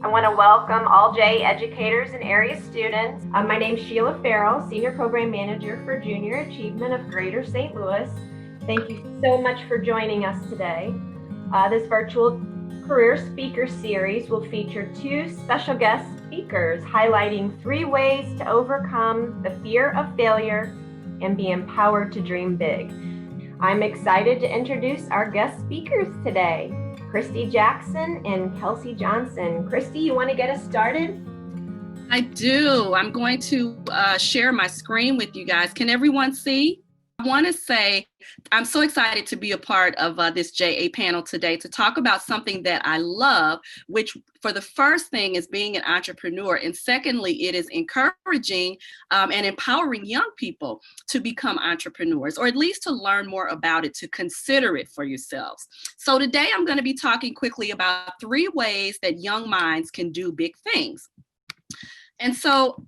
I want to welcome all J educators and area students. My name is Sheila Farrell, Senior Program Manager for Junior Achievement of Greater St. Louis. Thank you so much for joining us today. This virtual career speaker series will feature 2 special guest speakers highlighting 3 ways to overcome the fear of failure and be empowered to dream big. I'm excited to introduce our guest speakers today, Kristy Jackson and Kelsie Johnson. Kristy, you want to get us started? I do. I'm going to share my screen with you guys. Can everyone see? I want to say I'm so excited to be a part of this JA panel today to talk about something that I love, which for the first thing is being an entrepreneur. And secondly, it is encouraging and empowering young people to become entrepreneurs, or at least to learn more about it, to consider it for yourselves. So today I'm going to be talking quickly about 3 ways that young minds can do big things. And so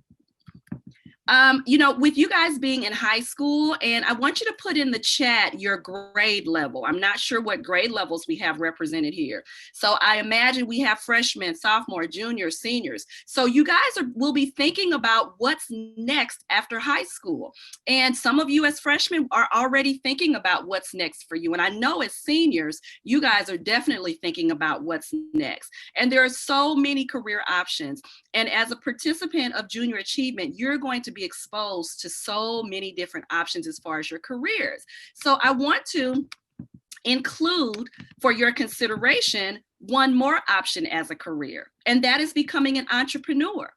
with you guys being in high school, and I want you to put in the chat your grade level. I'm not sure what grade levels we have represented here. So I imagine we have freshmen, sophomore, juniors, seniors. So you guys will be thinking about what's next after high school. And some of you as freshmen are already thinking about what's next for you. And I know as seniors, you guys are definitely thinking about what's next. And there are so many career options. And as a participant of Junior Achievement, you're going to be exposed to so many different options as far as your careers. So I want to include for your consideration one more option as a career, and that is becoming an entrepreneur.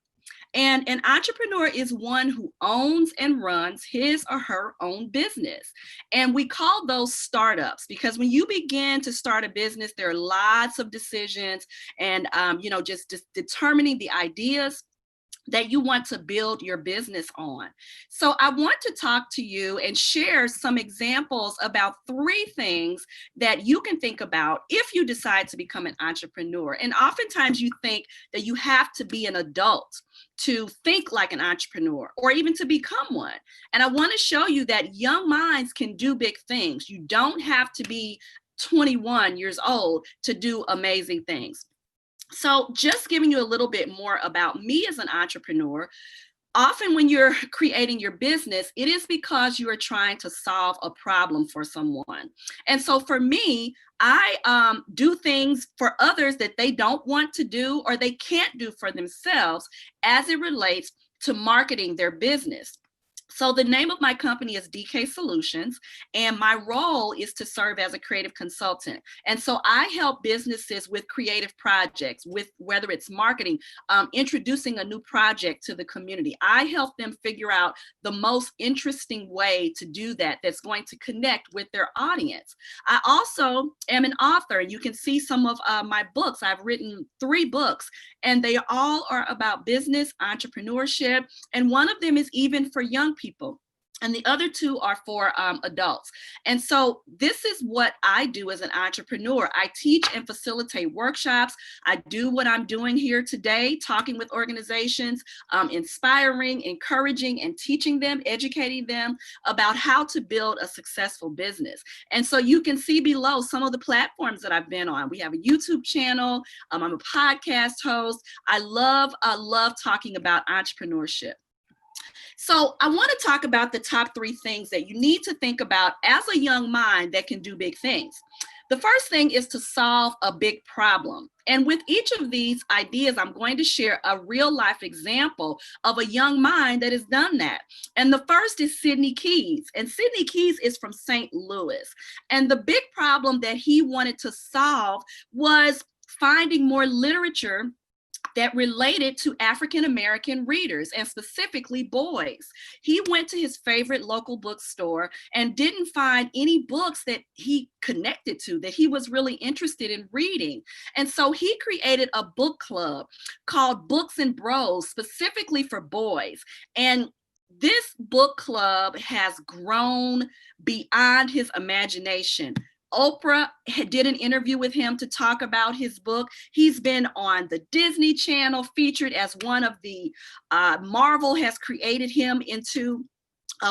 And an entrepreneur is one who owns and runs his or her own business. And we call those startups because when you begin to start a business, there are lots of decisions and, just determining the ideas that you want to build your business on. So I want to talk to you and share some examples about 3 things that you can think about if you decide to become an entrepreneur. And oftentimes you think that you have to be an adult to think like an entrepreneur or even to become one. And I want to show you that young minds can do big things. You don't have to be 21 years old to do amazing things. So just giving you a little bit more about me as an entrepreneur, often when you're creating your business, it is because you are trying to solve a problem for someone. And so for me, I do things for others that they don't want to do or they can't do for themselves as it relates to marketing their business. So the name of my company is DK Solutions, and my role is to serve as a creative consultant. And so I help businesses with creative projects, with whether it's marketing, introducing a new project to the community. I help them figure out the most interesting way to do that that's going to connect with their audience. I also am an author. You can see some of my books. I've written 3 books, and they all are about business, entrepreneurship, and one of them is even for young people. And the other 2 are for adults. And so this is what I do as an entrepreneur. I teach and facilitate workshops. I do what I'm doing here today, talking with organizations, inspiring, encouraging, and teaching them, educating them about how to build a successful business. And so you can see below some of the platforms that I've been on. We have a YouTube channel. I'm a podcast host. I love talking about entrepreneurship. So I want to talk about the top 3 things that you need to think about as a young mind that can do big things. The first thing is to solve a big problem. And with each of these ideas, I'm going to share a real life example of a young mind that has done that. And the first is Sidney Keys. And Sidney Keys is from St. Louis. And the big problem that he wanted to solve was finding more literature that related to African-American readers and specifically boys. He went to his favorite local bookstore and didn't find any books that he connected to, that he was really interested in reading. And so he created a book club called Books and Bros, specifically for boys. And this book club has grown beyond his imagination. Oprah did an interview with him to talk about his book. He's been on the Disney Channel, featured as one of the, Marvel has created him into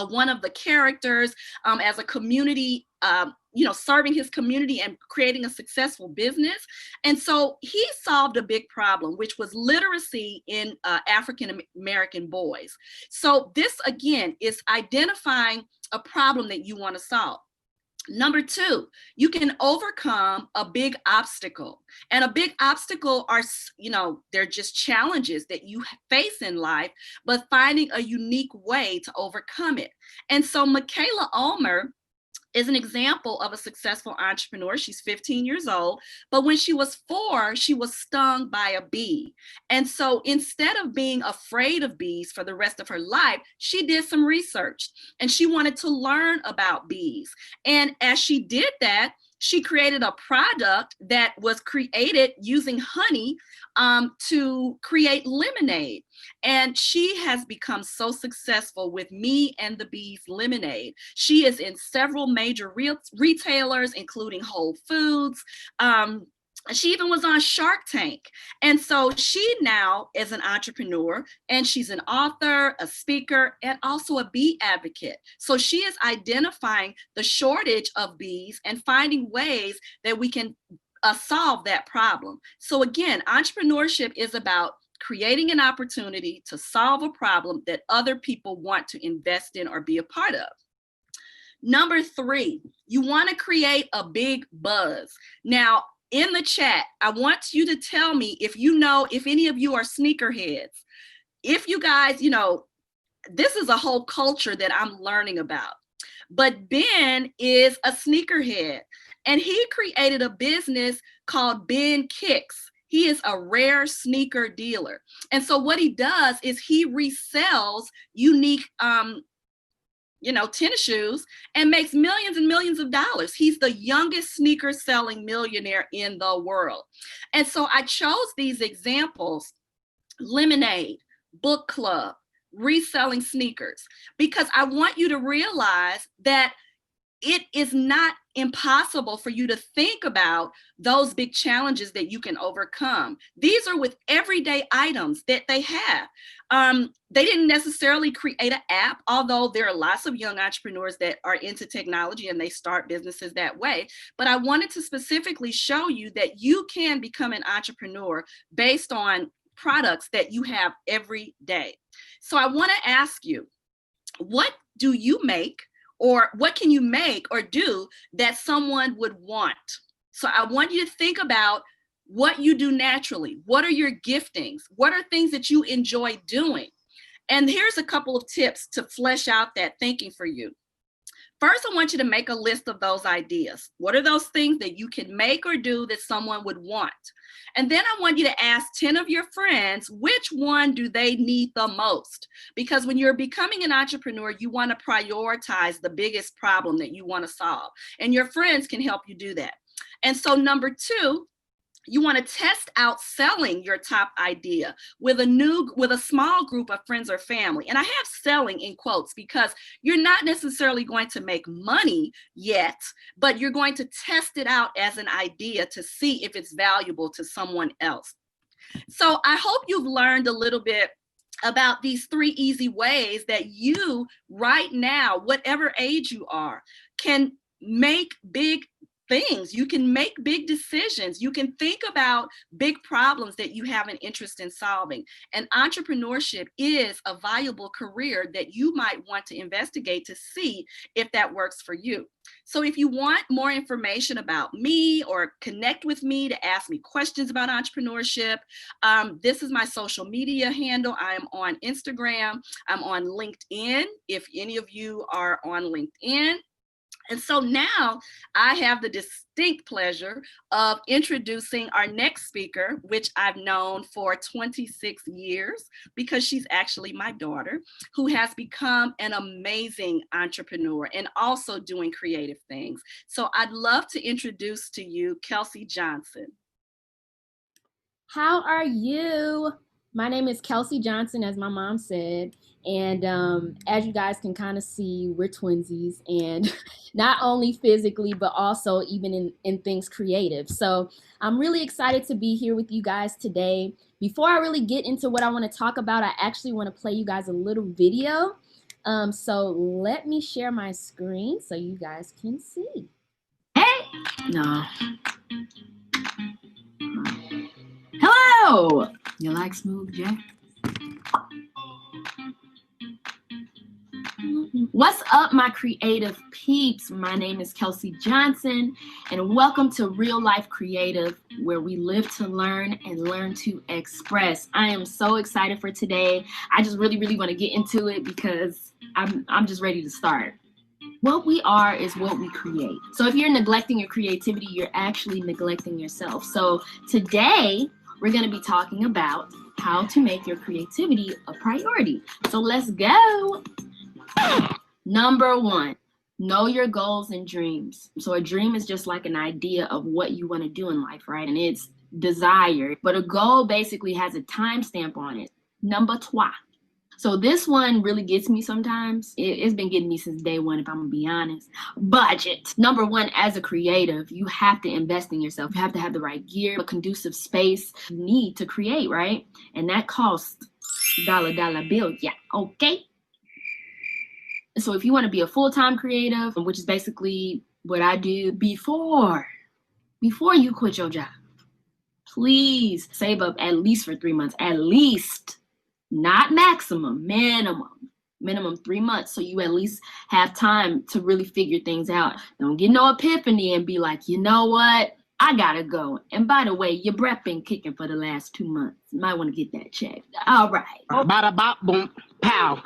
one of the characters as a community serving his community and creating a successful business. And so he solved a big problem, which was literacy in African American boys. So this, again, is identifying a problem that you want to solve. Number two, you can overcome a big obstacle. And a big obstacle are, they're just challenges that you face in life, but finding a unique way to overcome it. And so Michaela Ulmer is an example of a successful entrepreneur. She's 15 years old, but when she was 4, she was stung by a bee. And so instead of being afraid of bees for the rest of her life, she did some research and she wanted to learn about bees. And as she did that, she created a product that was created using honey to create lemonade. And she has become so successful with Me and the Bees lemonade. She is in several major retailers, including Whole Foods. She even was on Shark Tank. And so she now is an entrepreneur, and she's an author, a speaker, and also a bee advocate. So she is identifying the shortage of bees and finding ways that we can solve that problem. So again, entrepreneurship is about creating an opportunity to solve a problem that other people want to invest in or be a part of. Number 3, you want to create a big buzz. Now, in the chat, I want you to tell me if any of you are sneakerheads. If you guys, this is a whole culture that I'm learning about. But Ben is a sneakerhead, and he created a business called Ben Kicks. He is a rare sneaker dealer. And so what he does is he resells unique tennis shoes and makes millions and millions of dollars. He's the youngest sneaker selling millionaire in the world. And so I chose these examples: lemonade, book club, reselling sneakers, because I want you to realize that it is not impossible for you to think about those big challenges that you can overcome. These are with everyday items that they have. They didn't necessarily create an app, although there are lots of young entrepreneurs that are into technology and they start businesses that way. But I wanted to specifically show you that you can become an entrepreneur based on products that you have every day. So I want to ask you, what do you make, or what can you make or do that someone would want? So I want you to think about what you do naturally. What are your giftings? What are things that you enjoy doing? And here's a couple of tips to flesh out that thinking for you. First, I want you to make a list of those ideas. What are those things that you can make or do that someone would want? And then I want you to ask 10 of your friends, which one do they need the most? Because when you're becoming an entrepreneur, you want to prioritize the biggest problem that you want to solve. And your friends can help you do that. And so number 2, you want to test out selling your top idea with a small group of friends or family. And I have selling in quotes because you're not necessarily going to make money yet, but you're going to test it out as an idea to see if it's valuable to someone else. So I hope you've learned a little bit about these 3 easy ways that you right now, whatever age you are, can make big things. You can make big decisions. You can think about big problems that you have an interest in solving. And entrepreneurship is a viable career that you might want to investigate to see if that works for you. So if you want more information about me or connect with me to ask me questions about entrepreneurship, this is my social media handle. I am on Instagram. I'm on LinkedIn, if any of you are on LinkedIn. And so now I have the distinct pleasure of introducing our next speaker, which I've known for 26 years because she's actually my daughter, who has become an amazing entrepreneur and also doing creative things. So I'd love to introduce to you Kelsie Johnson. How are you? My name is Kelsie Johnson, as my mom said. And as you guys can kind of see, we're twinsies, and not only physically, but also even in things creative. So I'm really excited to be here with you guys today. Before I really get into what I want to talk about, I actually want to play you guys a little video. So let me share my screen so you guys can see. No. Hello! You like smooth jack? What's up, my creative peeps? My name is Kelsie Johnson, and welcome to Real Life Creative, where we live to learn and learn to express. I am so excited for today. I just really want to get into it because I'm just ready to start. What we are is what we create. So if you're neglecting your creativity, you're actually neglecting yourself. So today, we're going to be talking about how to make your creativity a priority. So let's go. Number 1, know your goals and dreams. So a dream is just like an idea of what you want to do in life, right? And it's desire. But a goal basically has a timestamp on it. Number 2. So this one really gets me sometimes. It's been getting me since day one, if I'm gonna be honest. Budget. Number 1, as a creative, you have to invest in yourself. You have to have the right gear, a conducive space you need to create, right? And that costs dollar bill, yeah, okay? So if you want to be a full-time creative, which is basically what I do, before you quit your job, please save up at least for 3 months, at least. Not maximum, minimum 3 months, so you at least have time to really figure things out. Don't get no epiphany and be like, you know what, I gotta go. And by the way, your breath been kicking for the last 2 months. You might want to get that checked. All right. Bada bop boom pow.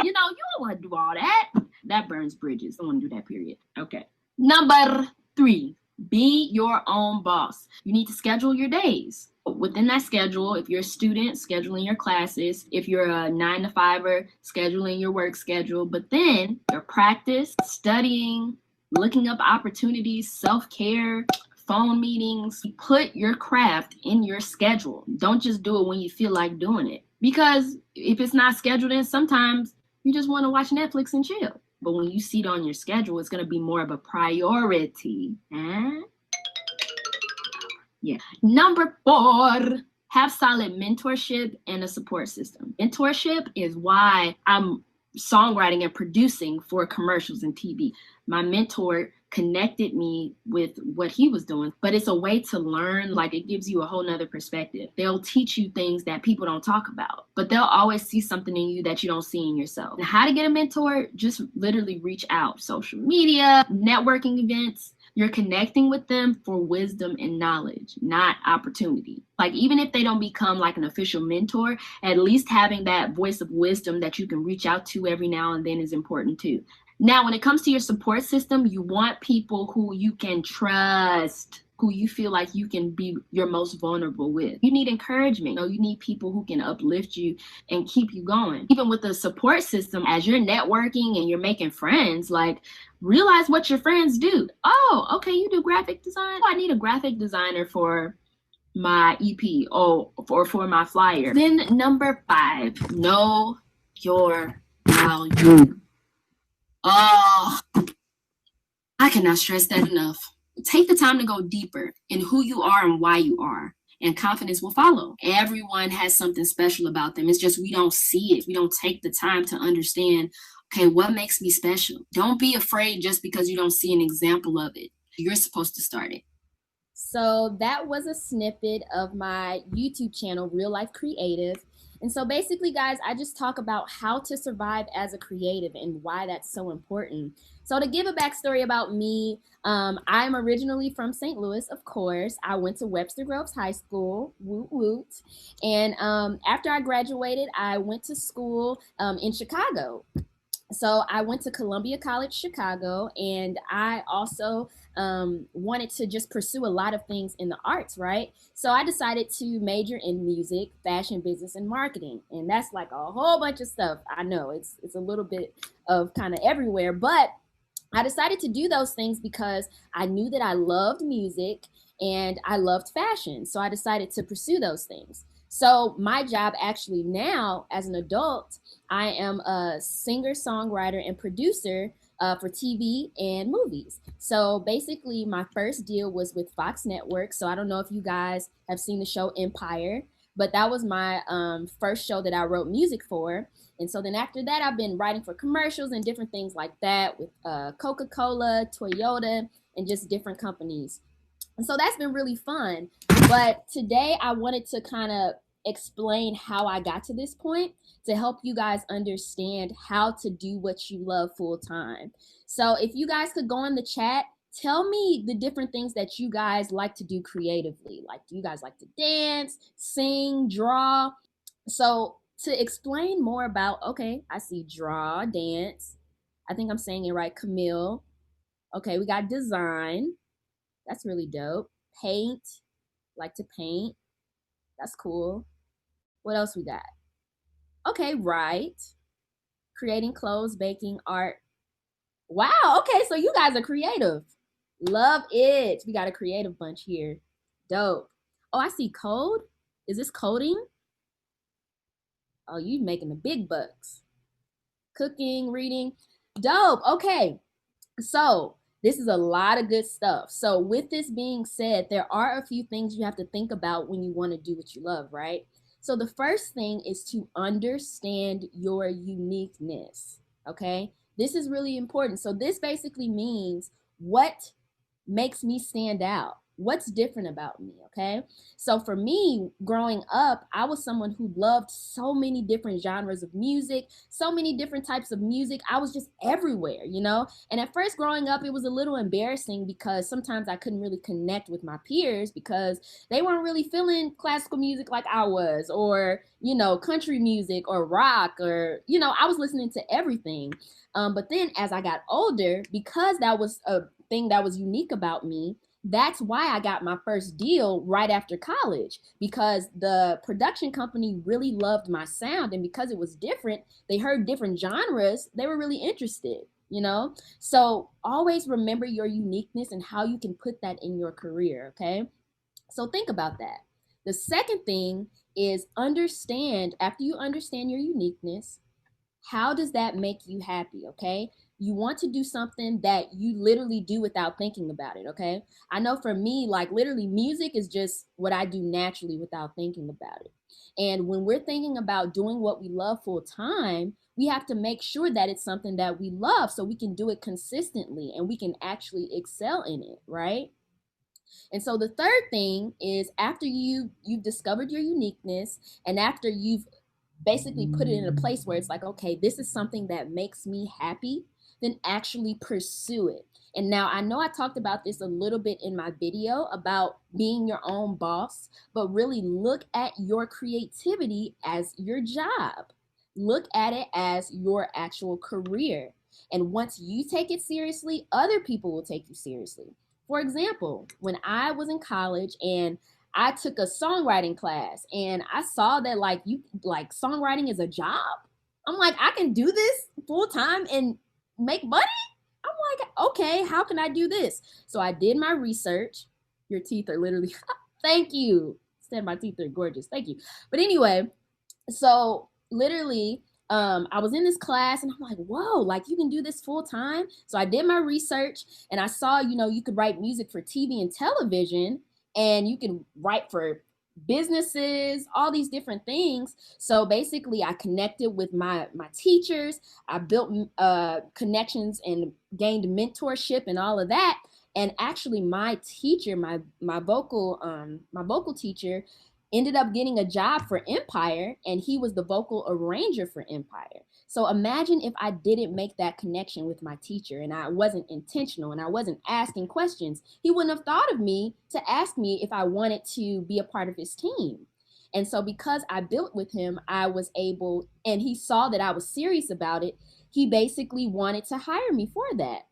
You know, you don't want to do all that. That burns bridges. I don't want to do that, period. Okay. Number 3, be your own boss. You need to schedule your days. Within that schedule, if you're a student, scheduling your classes. If you're a 9-to-5er, scheduling your work schedule. But then your practice, studying, looking up opportunities, self-care, phone meetings. Put your craft in your schedule. Don't just do it when you feel like doing it. Because if it's not scheduled in, sometimes you just want to watch Netflix and chill. But when you see it on your schedule, it's going to be more of a priority. Yeah. Number 4, have solid mentorship and a support system. Mentorship is why I'm songwriting and producing for commercials and TV. My mentor connected me with what he was doing, but it's a way to learn. Like, it gives you a whole nother perspective. They'll teach you things that people don't talk about, but they'll always see something in you that you don't see in yourself. And how to get a mentor? Just literally reach out. Social media, networking events. You're connecting with them for wisdom and knowledge, not opportunity. Like, even if they don't become like an official mentor, at least having that voice of wisdom that you can reach out to every now and then is important too. Now, when it comes to your support system, you want people who you can trust, who you feel like you can be your most vulnerable with. You need encouragement. You need people who can uplift you and keep you going. Even with the support system, as you're networking and you're making friends, like, realize what your friends do. Oh, okay, you do graphic design? Oh, I need a graphic designer for my EP or for my flyer. Then number 5, know your value. Oh, I cannot stress that enough. Take the time to go deeper in who you are and why you are, and confidence will follow. Everyone has something special about them. It's just we don't see it. We don't take the time to understand, okay, what makes me special? Don't be afraid just because you don't see an example of it. You're supposed to start it. So that was a snippet of my YouTube channel, Real Life Creative. And so basically, guys, I just talk about how to survive as a creative and why that's so important. So to give a backstory about me, I'm originally from St. Louis, of course. I went to Webster Groves High School, woot woot. And after I graduated, I went to school in Chicago. So I went to Columbia College, Chicago, and I also wanted to just pursue a lot of things in the arts, right? So I decided to major in music, fashion, business, and marketing. And that's like a whole bunch of stuff. I know it's a little bit of kind of everywhere, but I decided to do those things because I knew that I loved music and I loved fashion. So I decided to pursue those things. So my job actually now as an adult, I am a singer, songwriter, and producer for TV and movies. So basically my first deal was with Fox Network. So I don't know if you guys have seen the show Empire, but that was my first show that I wrote music for. And so then after that, I've been writing for commercials and different things like that with Coca-Cola, Toyota, and just different companies. And so that's been really fun. But today I wanted to kind of explain how I got to this point to help you guys understand how to do what you love full time. So if you guys could go in the chat, tell me the different things that you guys like to do creatively. Like, do you guys like to dance, sing, draw? So to explain more about, okay, I see draw, dance. I think I'm saying it right, Camille. Okay, we got design. That's really dope. Paint, like to paint. That's cool. What else we got? Okay, write. Creating clothes, baking, art. Wow, okay, so you guys are creative. Love it. We got a creative bunch here. Dope. Oh, I see code. Is this coding? Oh, you making the big bucks. Cooking, reading. Dope. Okay, so this is a lot of good stuff. So with this being said, there are a few things you have to think about when you want to do what you love, right? So the first thing is to understand your uniqueness, okay? This is really important. So this basically means what makes me stand out. What's different about me, okay? So for me, growing up, I was someone who loved so many different genres of music, so many different types of music. I was just everywhere, you know? And at first growing up, it was a little embarrassing because sometimes I couldn't really connect with my peers because they weren't really feeling classical music like I was, or, you know, country music or rock, or, you know, I was listening to everything. But then as I got older, because that was a thing that was unique about me, that's why I got my first deal right after college, because the production company really loved my sound. And because it was different, they heard different genres, they were really interested, you know? So always remember your uniqueness and how you can put that in your career, okay? So think about that. The second thing is understand, after you understand your uniqueness, how does that make you happy, okay? You want to do something that you literally do without thinking about it, okay? I know for me, like literally music is just what I do naturally without thinking about it. And when we're thinking about doing what we love full time, we have to make sure that it's something that we love so we can do it consistently and we can actually excel in it, right? And so the third thing is after you've discovered your uniqueness and after you've basically put it in a place where it's like, okay, this is something that makes me happy, then actually pursue it. And now I know I talked about this a little bit in my video about being your own boss, but really look at your creativity as your job. Look at it as your actual career. And once you take it seriously, other people will take you seriously. For example, when I was in college and I took a songwriting class and I saw that like songwriting is a job. I'm like, I can do this full time and make money. I'm like, okay, how can I do this? So I did my research. Your teeth are literally, thank you. Said my teeth are gorgeous. Thank you. But anyway, so literally, I was in this class and I'm like, whoa, like you can do this full time. So I did my research and I saw, you know, you could write music for TV and television. And you can write for businesses, all these different things. So basically I connected with my teachers. I built connections and gained mentorship and all of that. And actually my teacher, my vocal teacher ended up getting a job for Empire, and he was the vocal arranger for Empire. So imagine if I didn't make that connection with my teacher and I wasn't intentional and I wasn't asking questions. He wouldn't have thought of me to ask me if I wanted to be a part of his team. And so because I built with him, I was able, and he saw that I was serious about it, he basically wanted to hire me for that.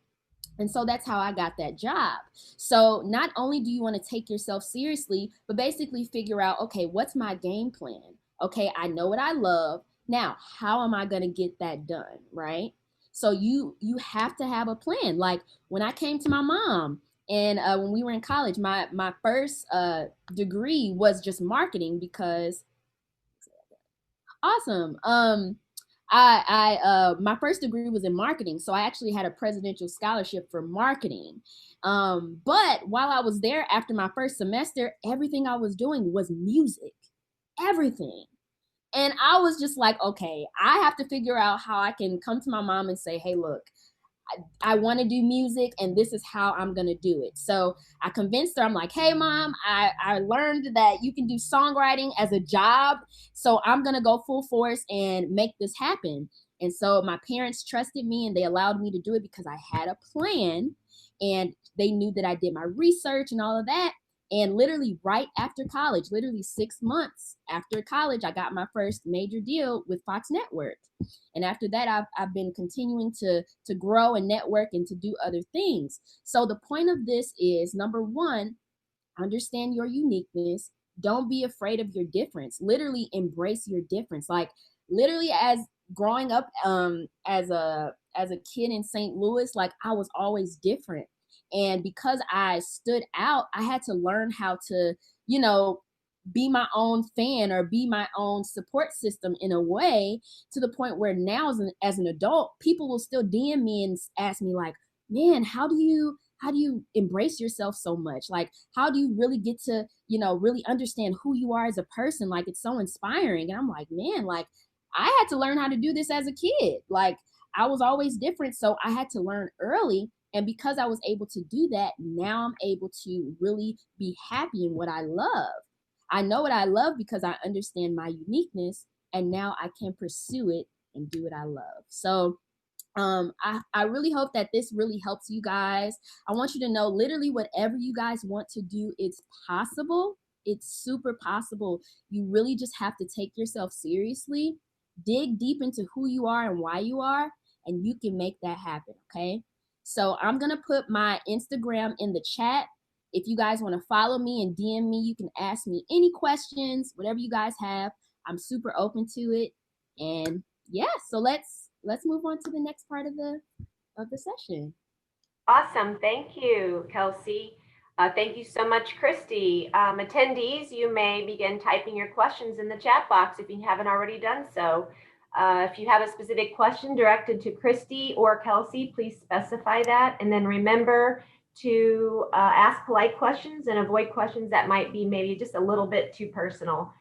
And so that's how I got that job. So not only do you want to take yourself seriously, but basically figure out, okay, what's my game plan? Okay, I know what I love. Now, how am I going to get that done, right? So you have to have a plan. Like when I came to my mom and when we were in college, my first degree was just marketing because, awesome. My first degree was in marketing, so I actually had a presidential scholarship for marketing. But while I was there after my first semester, everything I was doing was music. everything. And I was just like, okay, I have to figure out how I can come to my mom and say, hey, look, I want to do music and this is how I'm going to do it. So I convinced her. I'm like, hey, mom, I learned that you can do songwriting as a job. So I'm going to go full force and make this happen. And so my parents trusted me and they allowed me to do it because I had a plan and they knew that I did my research and all of that. And literally right after college, literally 6 months after college, I got my first major deal with Fox Network. And after that, I've been continuing to grow and network and to do other things. So the point of this is, number one, understand your uniqueness. Don't be afraid of your difference. Literally embrace your difference. Like literally as growing up as a kid in St. Louis, like I was always different. And because I stood out, I had to learn how to, be my own fan or be my own support system in a way, to the point where now as an adult, people will still DM me and ask me like, man, how do you embrace yourself so much? Like, how do you really get to, really understand who you are as a person? Like, it's so inspiring. And I'm like, man, like I had to learn how to do this as a kid. Like I was always different. So I had to learn early. And because I was able to do that, now I'm able to really be happy in what I love. I know what I love because I understand my uniqueness, and now I can pursue it and do what I love. So I really hope that this really helps you guys. I want you to know literally whatever you guys want to do, it's possible. It's super possible. You really just have to take yourself seriously, dig deep into who you are and why you are, and you can make that happen, okay? So I'm going to put my Instagram in the chat. If you guys want to follow me and DM me, you can ask me any questions, whatever you guys have. I'm super open to it. And yeah, so let's move on to the next part of the session. Awesome. Thank you, Kelsie. Thank you so much, Kristy. Attendees, you may begin typing your questions in the chat box if you haven't already done so. If you have a specific question directed to Kristy or Kelsie, please specify that. And then remember to ask polite questions and avoid questions that might be maybe just a little bit too personal.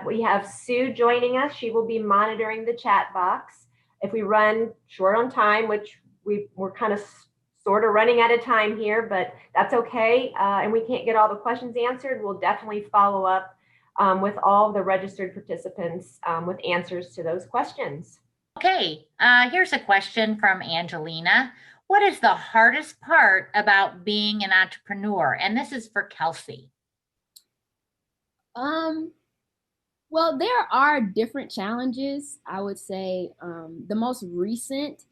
We have Sue joining us. She will be monitoring the chat box. If we run short on time, which we're kind of sort of running out of time here, but that's okay. And we can't get all the questions answered, we'll definitely follow up with all the registered participants with answers to those questions. Okay, here's a question from Angelina. What is the hardest part about being an entrepreneur? And this is for Kelsie. Well, there are different challenges. I would say the most recent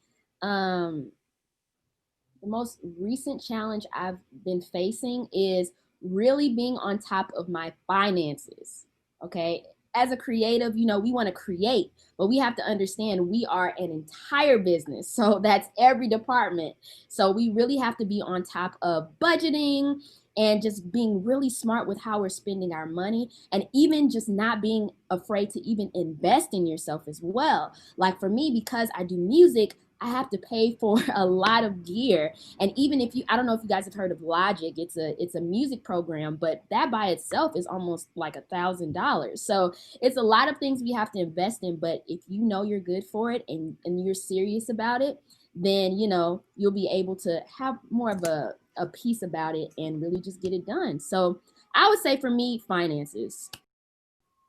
challenge I've been facing is really being on top of my finances. Okay. As a creative, we want to create, but we have to understand we are an entire business. So that's every department. So we really have to be on top of budgeting and just being really smart with how we're spending our money, and even just not being afraid to even invest in yourself as well. Like for me, because I do music, I have to pay for a lot of gear. And even if I don't know if you guys have heard of Logic, it's a music program, but that by itself is almost like $1,000. So it's a lot of things we have to invest in. But if you know you're good for it and you're serious about it, then, you'll be able to have more of a piece about it and really just get it done. So I would say for me, finances.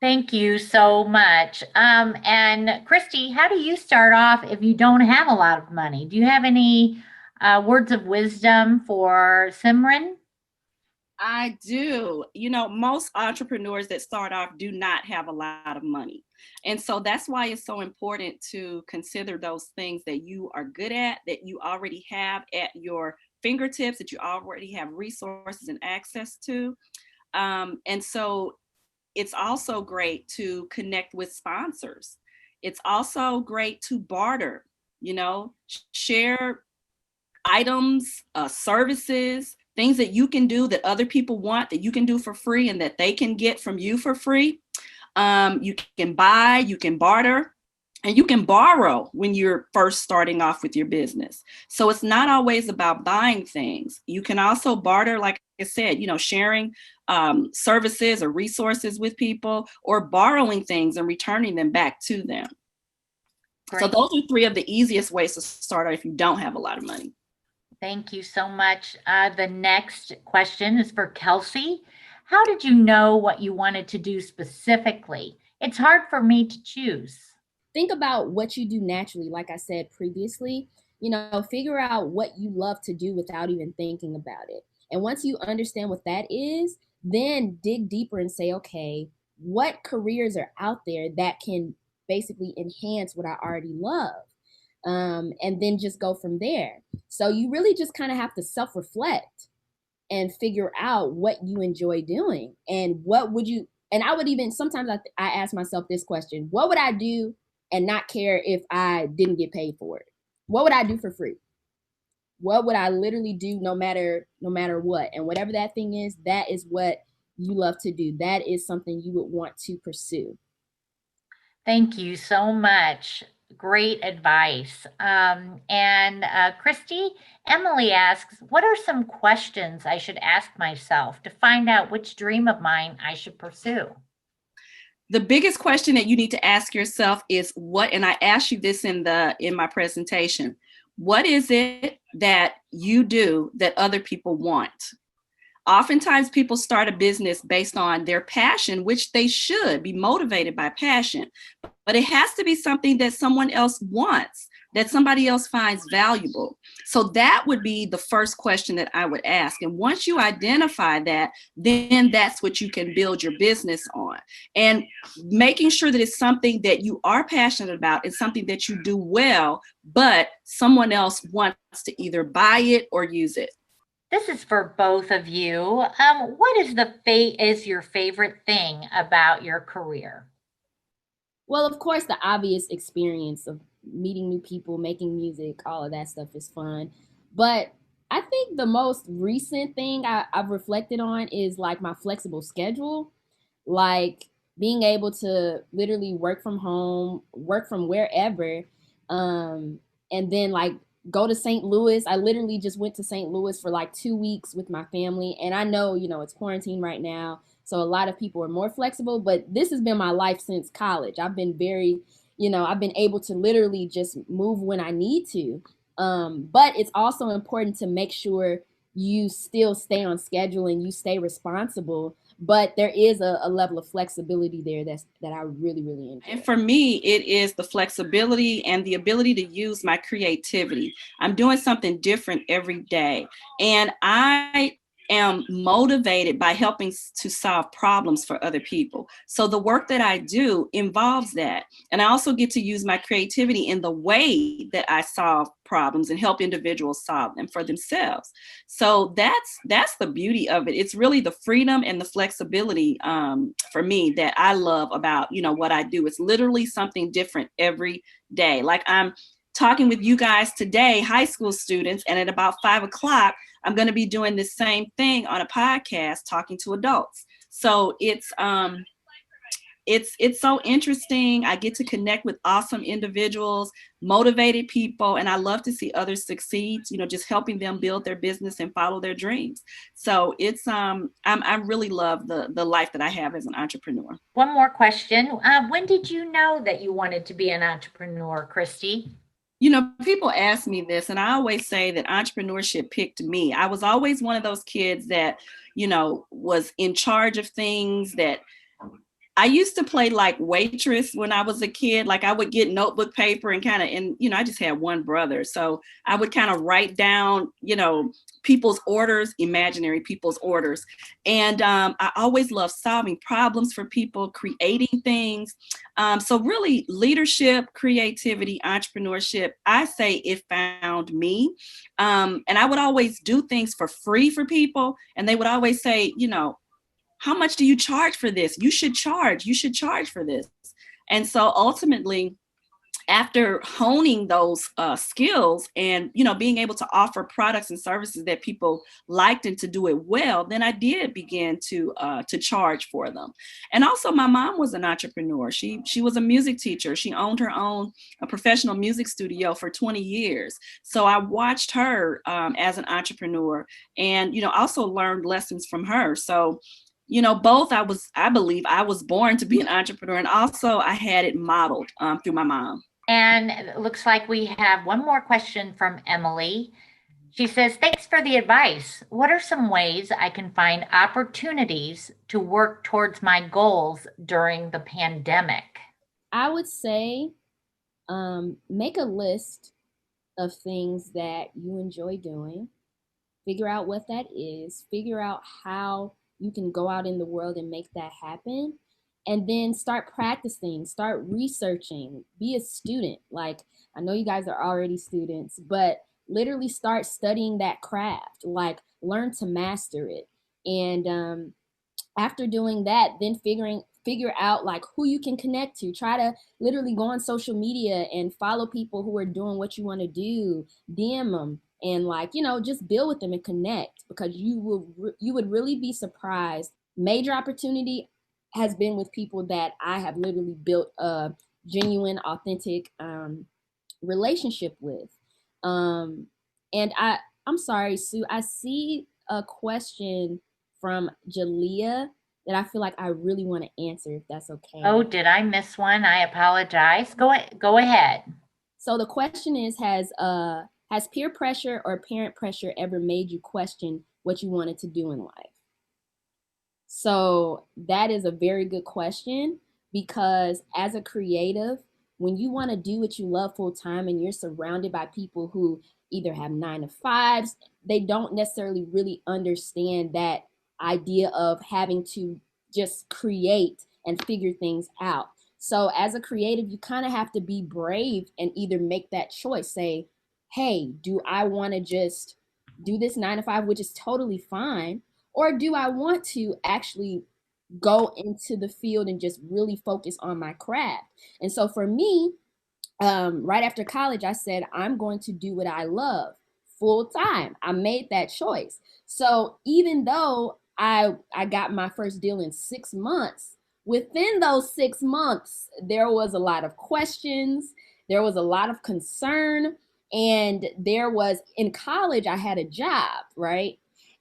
Thank you so much. And Kristy, how do you start off if you don't have a lot of money? Do you have any words of wisdom for Simran? I do. Most entrepreneurs that start off do not have a lot of money. And so that's why it's so important to consider those things that you are good at, that you already have at your fingertips, that you already have resources and access to. And so it's also great to connect with sponsors. It's also great to barter, share items, services, things that you can do that other people want, that you can do for free and that they can get from you for free. You can buy, you can barter, and you can borrow when you're first starting off with your business. So it's not always about buying things. You can also barter, like I said, sharing services or resources with people, or borrowing things and returning them back to them. Great. So those are 3 of the easiest ways to start out if you don't have a lot of money. Thank you so much. The next question is for Kelsie. How did you know what you wanted to do specifically? It's hard for me to choose. Think about what you do naturally, like I said previously. Figure out what you love to do without even thinking about it. And once you understand what that is, then dig deeper and say, okay, what careers are out there that can basically enhance what I already love? And then just go from there. So you really just kind of have to self-reflect and figure out what you enjoy doing. And what would you, and I would even, sometimes I ask myself this question: what would I do and not care if I didn't get paid for it? What would I do for free? What would I literally do no matter what? And whatever that thing is, that is what you love to do. That is something you would want to pursue. Thank you so much. Great advice. Kristy, Emily asks, what are some questions I should ask myself to find out which dream of mine I should pursue? The biggest question that you need to ask yourself is what, and I asked you this in my presentation, what is it that you do that other people want? Oftentimes people start a business based on their passion, which they should be motivated by passion, but it has to be something that someone else wants, that somebody else finds valuable. So that would be the first question that I would ask. And once you identify that, then that's what you can build your business on. And making sure that it's something that you are passionate about and something that you do well, but someone else wants to either buy it or use it. This is for both of you. What is your favorite thing about your career? Well, of course, the obvious experience of meeting new people, making music, all of that stuff is fun. But I think the most recent thing I've reflected on is like my flexible schedule, like being able to literally work from home, work from wherever, and then like go to St. Louis. I literally just went to St. Louis for like 2 weeks with my family. And I know, it's quarantine right now, so a lot of people are more flexible, but this has been my life since college. I've been I've been able to literally just move when I need to. But it's also important to make sure you still stay on schedule and you stay responsible. But there is a level of flexibility there that I really, really enjoy. And for me, it is the flexibility and the ability to use my creativity. I'm doing something different every day. And I am motivated by helping to solve problems for other people. So the work that I do involves that. And I also get to use my creativity in the way that I solve problems and help individuals solve them for themselves. So that's the beauty of it. It's really the freedom and the flexibility for me that I love about, what I do. It's literally something different every day. Like I'm talking with you guys today, high school students, and at about 5 o'clock, I'm going to be doing the same thing on a podcast, talking to adults. So it's so interesting. I get to connect with awesome individuals, motivated people, and I love to see others succeed, just helping them build their business and follow their dreams. So it's, I really love the life that I have as an entrepreneur. One more question. When did you know that you wanted to be an entrepreneur, Kristy? People ask me this, and I always say that entrepreneurship picked me. I was always one of those kids that, was in charge of things. That I used to play like waitress when I was a kid. Like I would get notebook paper and I just had one brother. So I would kind of write down, people's orders, imaginary people's orders. And I always loved solving problems for people, creating things. So really leadership, creativity, entrepreneurship, I say it found me. And I would always do things for free for people. And they would always say, how much do you charge for this? You should charge for this. And so ultimately, after honing those skills and, being able to offer products and services that people liked and to do it well, then I did begin to charge for them. And also my mom was an entrepreneur. She was a music teacher. She owned her own professional music studio for 20 years. So I watched her as an entrepreneur and, also learned lessons from her. So both I believe I was born to be an entrepreneur, and also I had it modeled through my mom. And it looks like we have one more question from Emily. She says, thanks for the advice. What are some ways I can find opportunities to work towards my goals during the pandemic? I would say make a list of things that you enjoy doing. Figure out what that is. Figure out how you can go out in the world and make that happen. And then start practicing, start researching, be a student. Like, I know you guys are already students, but literally start studying that craft, like learn to master it. And after doing that, then figure out like who you can connect to. Try to literally go on social media and follow people who are doing what you want to do, DM them, and just build with them and connect, because you would really be surprised. Major opportunity has been with people that I have literally built a genuine, authentic relationship with. And I'm sorry, Sue, I see a question from Jalea that I feel like I really want to answer, if that's okay. Oh, did I miss one? I apologize. Go ahead. So the question is, has peer pressure or parent pressure ever made you question what you wanted to do in life? So that is a very good question, because as a creative, when you want to do what you love full time and you're surrounded by people who either have 9-to-5s, they don't necessarily really understand that idea of having to just create and figure things out. So as a creative, you kind of have to be brave and either make that choice, say, hey, do I want to just do this 9-to-5, which is totally fine? Or do I want to actually go into the field and just really focus on my craft? And so for me, right after college, I said, I'm going to do what I love full time. I made that choice. So even though I got my first deal in 6 months, within those 6 months, there was a lot of questions. There was a lot of concern. And in college, I had a job, right?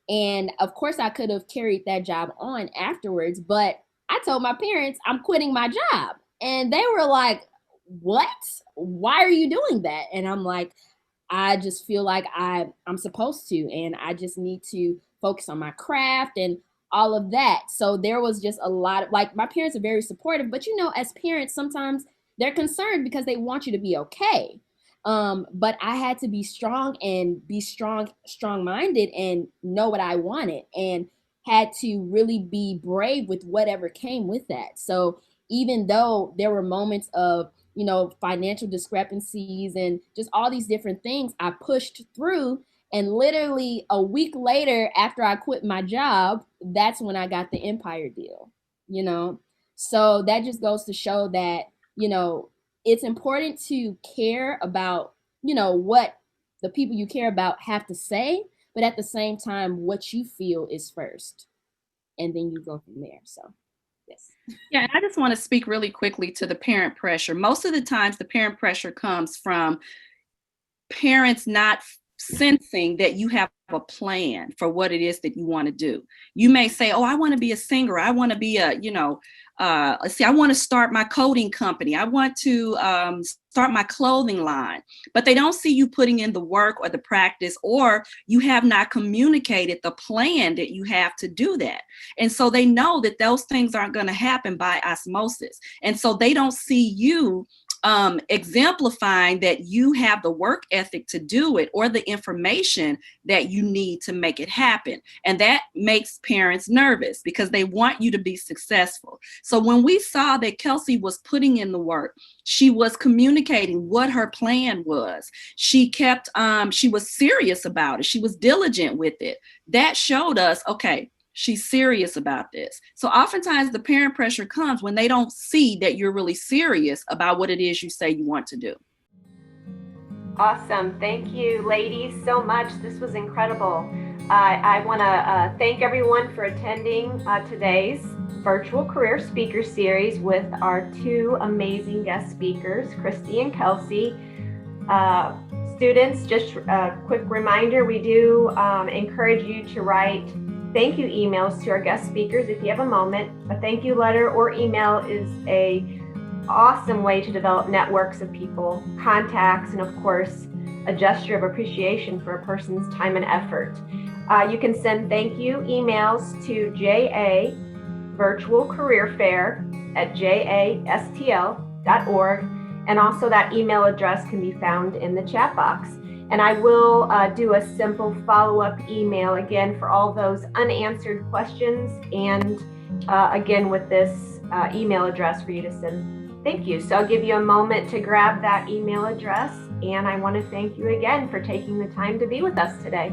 And of course, I could have carried that job on afterwards, but I told my parents I'm quitting my job. And they were like, what? Why are you doing that? And I'm like, I just feel like I'm supposed to, and I just need to focus on my craft and all of that. So there was just a lot of, my parents are very supportive, but as parents, sometimes they're concerned because they want you to be okay. But I had to be strong and be strong-minded and know what I wanted, and had to really be brave with whatever came with that. So even though there were moments of, financial discrepancies and just all these different things, I pushed through. And literally a week later, after I quit my job, that's when I got the Empire deal, So that just goes to show that, it's important to care about, what the people you care about have to say, but at the same time, what you feel is first, and then you go from there. So, yes. Yeah, I just want to speak really quickly to the parent pressure. Most of the times, the parent pressure comes from parents not sensing that you have a plan for what it is that you want to do. You may say, oh, I want to be a singer. I want to be I want to start my coding company. I want to start my clothing line. But they don't see you putting in the work or the practice, or you have not communicated the plan that you have to do that. And so they know that those things aren't going to happen by osmosis. And so they don't see you exemplifying that you have the work ethic to do it, or the information that you need to make it happen. And that makes parents nervous because they want you to be successful. So when we saw that Kelsie was putting in the work, she was communicating what her plan was. She was serious about it. She was diligent with it. That showed us, okay, she's serious about this. So oftentimes the parent pressure comes when they don't see that you're really serious about what it is you say you want to do. Awesome. Thank you, ladies, so much. This was incredible. I want to thank everyone for attending today's virtual career speaker series with our two amazing guest speakers, Kristy and Kelsie. Students, just a quick reminder, we do encourage you to write thank you emails to our guest speakers if you have a moment. A thank you letter or email is a awesome way to develop networks of people, contacts, and of course, a gesture of appreciation for a person's time and effort. You can send thank you emails to javirtualcareerfair@jastl.org, and also that email address can be found in the chat box. And I will do a simple follow-up email again for all those unanswered questions, and again with this email address for you to send thank you. So I'll give you a moment to grab that email address, and I want to thank you again for taking the time to be with us today.